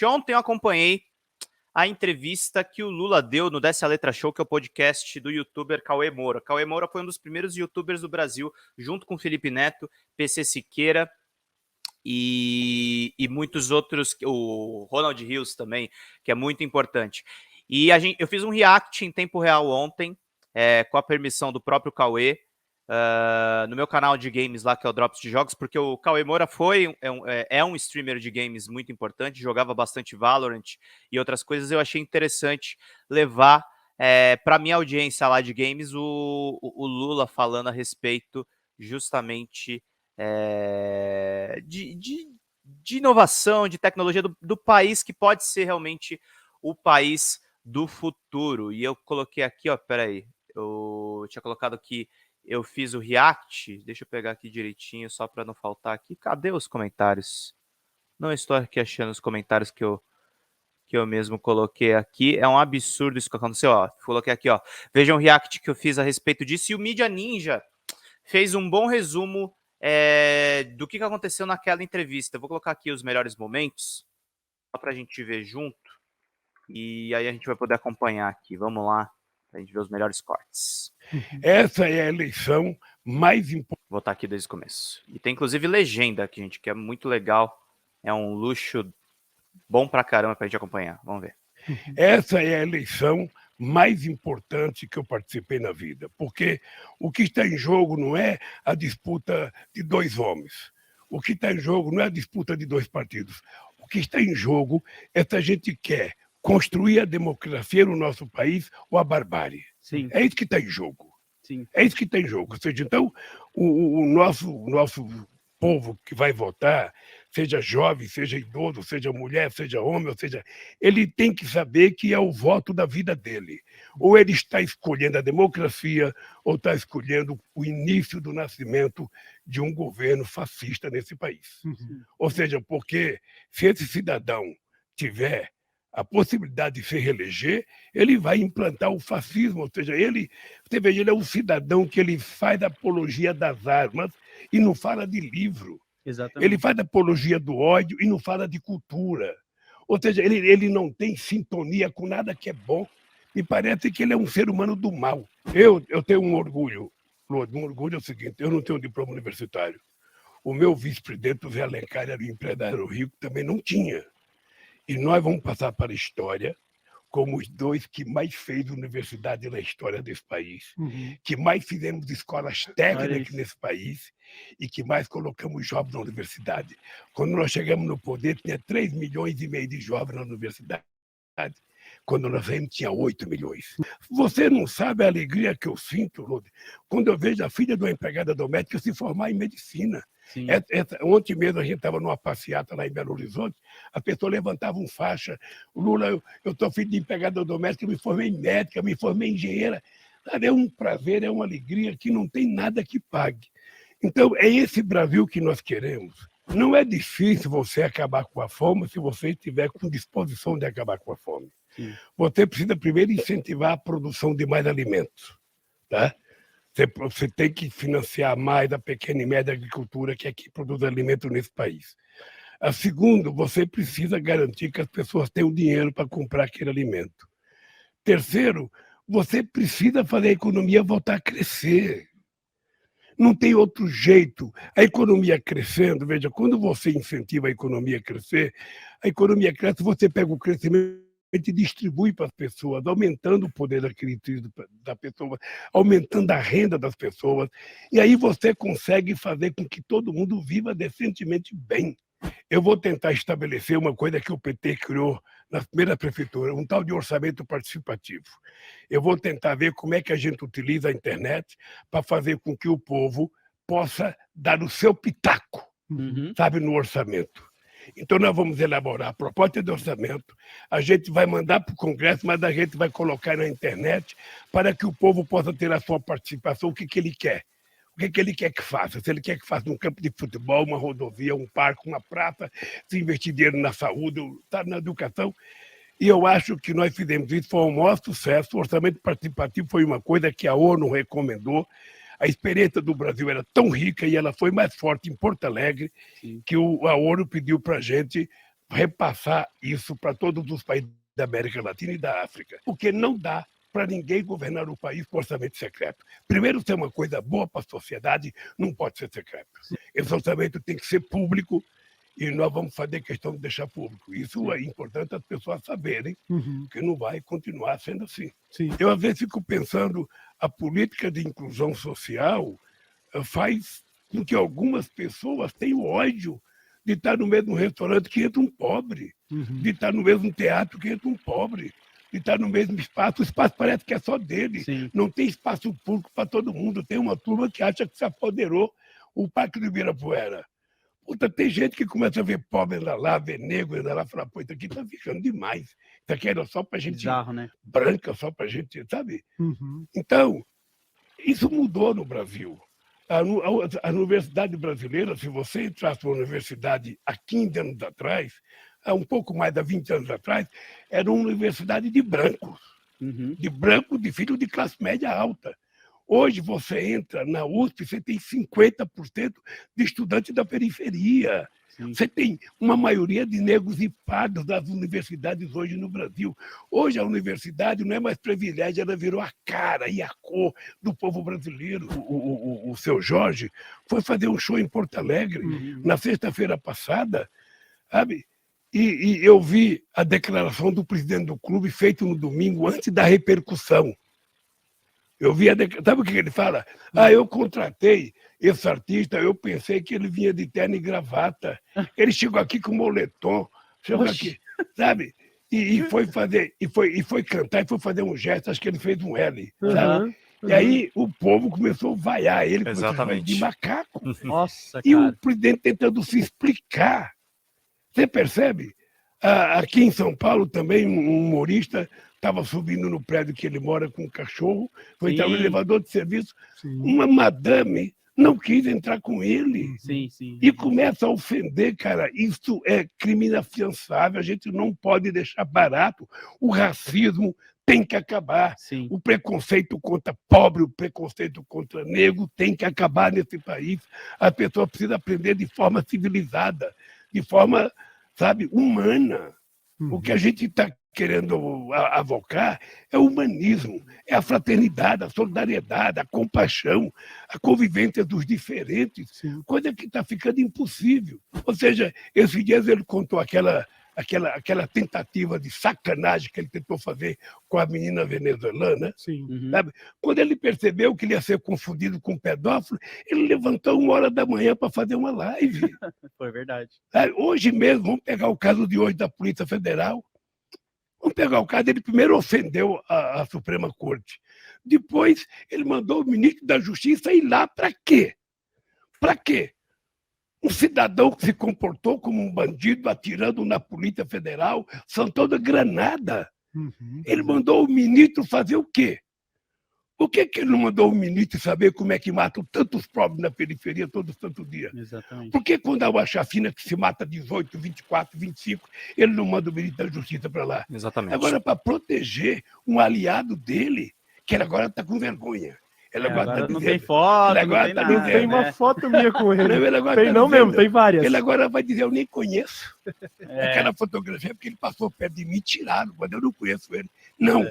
seguinte, ontem eu acompanhei a entrevista que o Lula deu no Desce a Letra Show, que é o podcast do youtuber Cauê Moura. Cauê Moura foi um dos primeiros youtubers do Brasil, junto com Felipe Neto, PC Siqueira e muitos outros, o Ronald Rios também, que é muito importante. E eu fiz um react em tempo real ontem, com a permissão do próprio Cauê, no meu canal de games lá, que é o Drops de Jogos, porque o Cauê Moura é um streamer de games muito importante, jogava bastante Valorant e outras coisas. Eu achei interessante levar para minha audiência lá de games o Lula falando a respeito justamente de inovação, de tecnologia do país que pode ser realmente o país do futuro. E eu coloquei aqui, ó, peraí, eu tinha colocado aqui, eu fiz o react, deixa eu pegar aqui direitinho, só para não faltar aqui. Cadê os comentários? Não estou aqui achando os comentários que eu mesmo coloquei aqui. É um absurdo isso que aconteceu, ó. Coloquei aqui, ó. Vejam o react que eu fiz a respeito disso. E o Mídia Ninja fez um bom resumo do que aconteceu naquela entrevista. Eu vou colocar aqui os melhores momentos, só para a gente ver junto. E aí a gente vai poder acompanhar aqui. Vamos lá, para a gente ver os melhores cortes. Essa é a eleição mais importante. Vou botar aqui desde o começo. E tem inclusive legenda aqui, gente, que é muito legal. É um luxo bom pra caramba pra gente acompanhar. Vamos ver. Essa é a eleição mais importante que eu participei na vida, porque o que está em jogo não é a disputa de dois homens. O que está em jogo não é a disputa de dois partidos. O que está em jogo é se a gente quer construir a democracia no nosso país ou a barbárie. Sim. É isso que está em jogo. Sim. É isso que está em jogo. Ou seja, então, o nosso povo que vai votar, seja jovem, seja idoso, seja mulher, seja homem, ou seja, ele tem que saber que é o voto da vida dele. Ou ele está escolhendo a democracia, ou está escolhendo o início do nascimento de um governo fascista nesse país. Ou seja, porque se esse cidadão tiver a possibilidade de se reeleger, ele vai implantar o fascismo, ou seja, você veja, ele é um cidadão que ele faz apologia das armas e não fala de livro. Exatamente. Ele faz apologia do ódio e não fala de cultura. Ou seja, ele não tem sintonia com nada que é bom. Me parece que ele é um ser humano do mal. Eu tenho um orgulho, Claude, um orgulho é o seguinte, eu não tenho diploma universitário. O meu vice-presidente, o Zé Alencar, era um empresário rico, também não tinha. E nós vamos passar para a história como os dois que mais fez universidade na história desse país, que mais fizemos escolas técnicas nesse país e que mais colocamos jovens na universidade. Quando nós chegamos no poder, tinha 3,5 milhões de jovens na universidade. Quando nós saímos, tinha 8 milhões. Você não sabe a alegria que eu sinto, Lode, quando eu vejo a filha de uma empregada doméstica se formar em medicina. Ontem mesmo a gente estava numa passeata lá em Belo Horizonte, a pessoa levantava um faixa, Lula, eu estou filho de empregada doméstica, me formei em médica, me formei em engenheira. É um prazer, é uma alegria que não tem nada que pague. Então, é esse Brasil que nós queremos. Não é difícil você acabar com a fome se você estiver com disposição de acabar com a fome. Sim. Você precisa primeiro incentivar a produção de mais alimentos, tá? Você tem que financiar mais a pequena e média agricultura que aqui produz alimento nesse país. A segundo, você precisa garantir que as pessoas tenham dinheiro para comprar aquele alimento. Terceiro, você precisa fazer a economia voltar a crescer. Não tem outro jeito. A economia crescendo, veja, quando você incentiva a economia cresce, você pega o crescimento e distribui para as pessoas, aumentando o poder aquisitivo da pessoa, aumentando a renda das pessoas, e aí você consegue fazer com que todo mundo viva decentemente bem. Eu vou tentar estabelecer uma coisa que o PT criou na primeira prefeitura, um tal de orçamento participativo. Eu vou tentar ver como é que a gente utiliza a internet para fazer com que o povo possa dar o seu pitaco, sabe, no orçamento. Então, nós vamos elaborar a proposta de orçamento, a gente vai mandar para o Congresso, mas a gente vai colocar na internet para que o povo possa ter a sua participação, o que ele quer. O que ele quer que faça? Se ele quer que faça um campo de futebol, uma rodovia, um parque, uma praça, se investir dinheiro na saúde, na educação. E eu acho que nós fizemos isso, foi um maior sucesso. O orçamento participativo foi uma coisa que a ONU recomendou. A experiência do Brasil era tão rica e ela foi mais forte em Porto Alegre, que a ONU pediu para a gente repassar isso para todos os países da América Latina e da África, porque não dá para ninguém governar o país com orçamento secreto. Primeiro, ser uma coisa boa para a sociedade, não pode ser secreto. Esse orçamento tem que ser público e nós vamos fazer questão de deixar público. Isso é importante as pessoas saberem, que não vai continuar sendo assim. Sim. Eu, às vezes, fico pensando, a política de inclusão social faz com que algumas pessoas tenham ódio de estar no mesmo restaurante que entra um pobre, de estar no mesmo teatro que entra um pobre, de estar no mesmo espaço. O espaço parece que é só dele. Sim. Não tem espaço público para todo mundo. Tem uma turma que acha que se apoderou o Parque do Ibirapuera. Puta, tem gente que começa a ver pobre andar lá, ver negro andar lá, e fala, pô, isso aqui tá ficando demais. Isso aqui era só para gente Bizarro, né? branca, só para gente, sabe? Então, isso mudou no Brasil. A universidade brasileira, se você entrasse numa universidade há 15 anos atrás, há um pouco mais de 20 anos atrás, era uma universidade de brancos, de filhos de classe média alta. Hoje você entra na USP, você tem 50% de estudantes da periferia. Sim. Você tem uma maioria de negros e pardos das universidades hoje no Brasil. Hoje a universidade não é mais privilégio, ela virou a cara e a cor do povo brasileiro. O seu Jorge foi fazer um show em Porto Alegre na sexta-feira passada, sabe? E eu vi a declaração do presidente do clube feita no domingo, antes da repercussão. Eu vi sabe o que ele fala? Eu contratei esse artista, eu pensei que ele vinha de terno e gravata. Ele chegou aqui com moletom, chegou aqui, sabe? E foi fazer, e foi cantar, e foi fazer um gesto, acho que ele fez um L, sabe? E aí o povo começou a vaiar ele, começou a chamar de macaco. Nossa, E o cara. presidente tentando se explicar. Você percebe? Aqui em São Paulo também, um humorista estava subindo no prédio que ele mora com um cachorro, foi entrar no elevador de serviço, uma madame não quis entrar com ele. Sim, sim. E começa a ofender, cara. Isso é crime inafiançável, a gente não pode deixar barato. O racismo tem que acabar. Sim. O preconceito contra pobre, o preconceito contra negro tem que acabar nesse país. A pessoa precisa aprender de forma civilizada, de forma, sabe, humana. O que a gente está querendo avocar é o humanismo, é a fraternidade, a solidariedade, a compaixão, a convivência dos diferentes, coisa que está ficando impossível. Ou seja, esses dias ele contou aquela tentativa de sacanagem que ele tentou fazer com a menina venezuelana. Sabe? Quando ele percebeu que ele ia ser confundido com um pedófilo, ele levantou 1h da manhã para fazer uma live. Foi verdade. Hoje mesmo, vamos pegar o caso de hoje da Polícia Federal. Vamos pegar o caso, ele primeiro ofendeu a Suprema Corte. Depois, ele mandou o ministro da Justiça ir lá para quê? Para quê? Um cidadão que se comportou como um bandido atirando na Polícia Federal, soltou da granada. Ele mandou o ministro fazer o quê? Por que ele não mandou o ministro saber como é que matam tantos pobres na periferia todo santo dia? Exatamente. Por que quando há uma chacina que se mata 18, 24, 25, ele não manda o ministro da Justiça para lá? Exatamente. Agora, para proteger um aliado dele, que ele agora está com vergonha. Ele Agora tá não dizendo, tem foto, ele agora não tem tá nada. dizendo, Tem né? uma foto minha com ele. Não, ele agora Tem tá não dizendo, mesmo, tem várias. Ele agora vai dizer, eu nem conheço aquela fotografia, porque ele passou perto de mim e tiraram, mas eu não conheço ele. Não,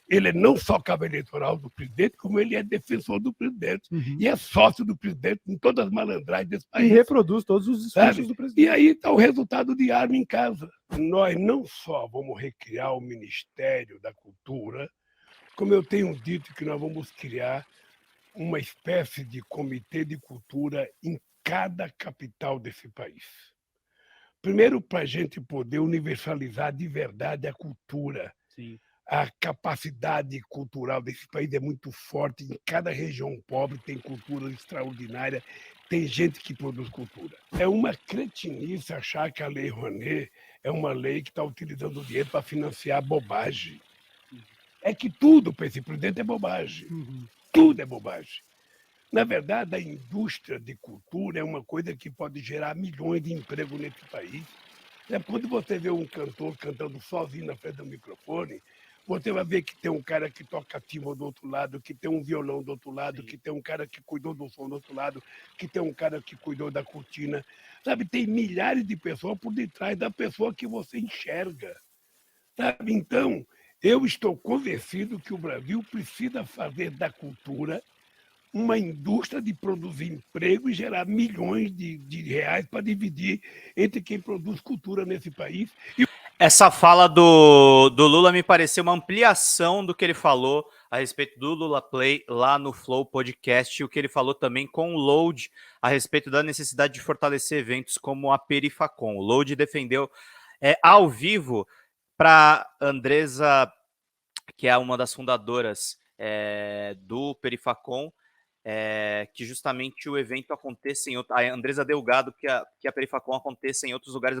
ele é não só cabo eleitoral do presidente, como ele é defensor do presidente. E é sócio do presidente em todas as malandragens desse E país. reproduz todos os discursos do presidente. E aí está o resultado de arma em casa. Nós não só vamos recriar o Ministério da Cultura, como eu tenho dito que nós vamos criar uma espécie de comitê de cultura em cada capital desse país. Primeiro, para a gente poder universalizar de verdade a cultura. Sim. A capacidade cultural desse país é muito forte. Em cada região pobre tem cultura extraordinária, tem gente que produz cultura. É uma cretinice achar que a Lei Rouanet é uma lei que está utilizando o dinheiro para financiar bobagem. É que tudo para esse presidente é bobagem. Tudo é bobagem. Na verdade, a indústria de cultura é uma coisa que pode gerar milhões de empregos nesse país. Quando você vê um cantor cantando sozinho na frente do microfone, Você vai ver que tem um cara que toca timbre do outro lado, que tem um violão do outro lado, que tem um cara que cuidou do som do outro lado, que tem um cara que cuidou da cortina. Sabe, tem milhares de pessoas por detrás da pessoa que você enxerga. Sabe? Então, eu estou convencido que o Brasil precisa fazer da cultura uma indústria de produzir emprego e gerar milhões de reais para dividir entre quem produz cultura nesse país. Essa fala do Lula me pareceu uma ampliação do que ele falou a respeito do Lula Play lá no Flow Podcast, e o que ele falou também com o Load a respeito da necessidade de fortalecer eventos como a Perifacon. O Load defendeu ao vivo para Andresa, que é uma das fundadoras do Perifacon, que justamente o evento aconteça em outro, a Andresa Delgado, que a Perifacon aconteça em outros lugares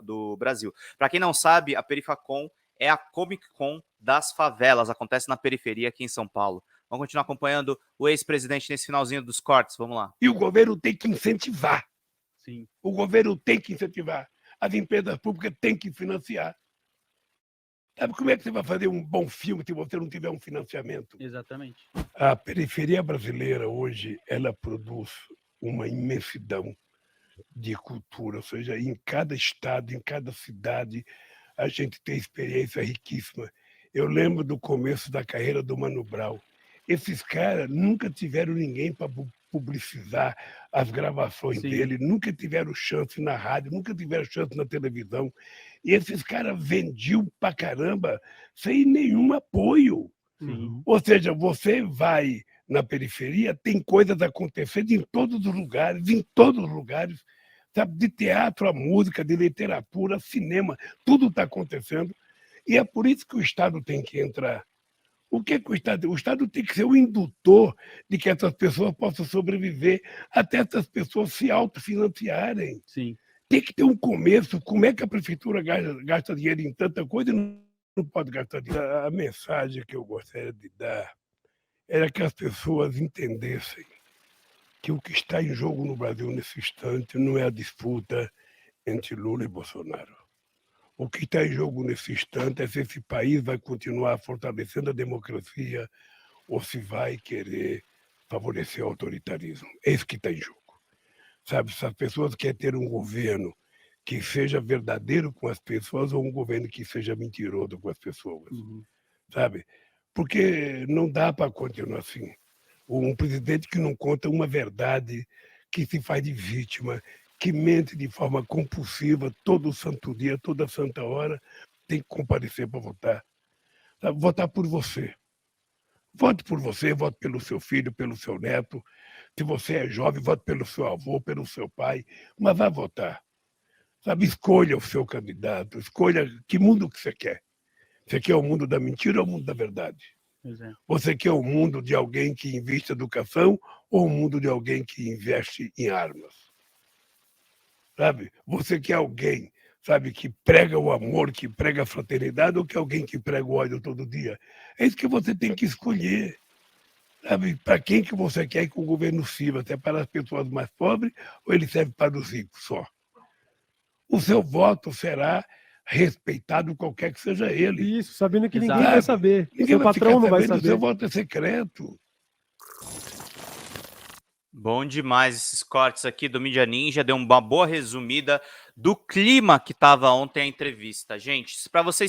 do Brasil. Para quem não sabe, a Perifacon é a Comic Con das favelas, acontece na periferia aqui em São Paulo. Vamos continuar acompanhando o ex-presidente nesse finalzinho dos cortes, vamos lá. E o governo tem que incentivar. Sim. O governo tem que incentivar. As empresas públicas têm que financiar. Sabe como é que você vai fazer um bom filme se você não tiver um financiamento? Exatamente. A periferia brasileira hoje, ela produz uma imensidão de cultura, ou seja, em cada estado, em cada cidade, a gente tem experiência riquíssima. Eu lembro do começo da carreira do Mano Brown. Esses caras nunca tiveram ninguém para publicizar as gravações dele, nunca tiveram chance na rádio, nunca tiveram chance na televisão. E esses caras vendiam pra caramba sem nenhum apoio. Sim. Ou seja, você vai na periferia, tem coisas acontecendo em todos os lugares, sabe? De teatro a música, de literatura, cinema, tudo está acontecendo. E é por isso que o Estado tem que entrar. O que é que o Estado? O Estado tem que ser o indutor de que essas pessoas possam sobreviver, até essas pessoas se autofinanciarem. Sim. Tem que ter um começo. Como é que a prefeitura gasta dinheiro em tanta coisa e não pode gastar dinheiro? A mensagem que eu gostaria de dar era que as pessoas entendessem que o que está em jogo no Brasil nesse instante não é a disputa entre Lula e Bolsonaro. O que está em jogo nesse instante é se esse país vai continuar fortalecendo a democracia ou se vai querer favorecer o autoritarismo. É isso que está em jogo. Sabe, se as pessoas querem ter um governo que seja verdadeiro com as pessoas ou um governo que seja mentiroso com as pessoas. Sabe? Porque não dá para continuar assim. Um presidente que não conta uma verdade, que se faz de vítima, que mente de forma compulsiva todo santo dia, toda santa hora, tem que comparecer para votar. Sabe? Votar por você. Vote por você, vote pelo seu filho, pelo seu neto. Se você é jovem, vote pelo seu avô, pelo seu pai, mas vá votar. Sabe? Escolha o seu candidato, escolha que mundo que você quer. Você quer o mundo da mentira ou o mundo da verdade? Você quer o mundo de alguém que investe em educação ou o mundo de alguém que investe em armas? Sabe? Você quer alguém, sabe, que prega o amor, que prega a fraternidade, ou quer alguém que prega o ódio todo dia? É isso que você tem que escolher. Sabe? Para quem que você quer que o governo sirva? Se é para as pessoas mais pobres ou ele serve para os ricos só? O seu voto será respeitado qualquer que seja ele. Isso, sabendo que Exato. ninguém vai saber. Ninguém Seu vai patrão não vai sabendo, saber. seu voto é secreto. Bom demais esses cortes aqui do Mídia Ninja, deu uma boa resumida do clima que estava ontem a entrevista. Gente, para vocês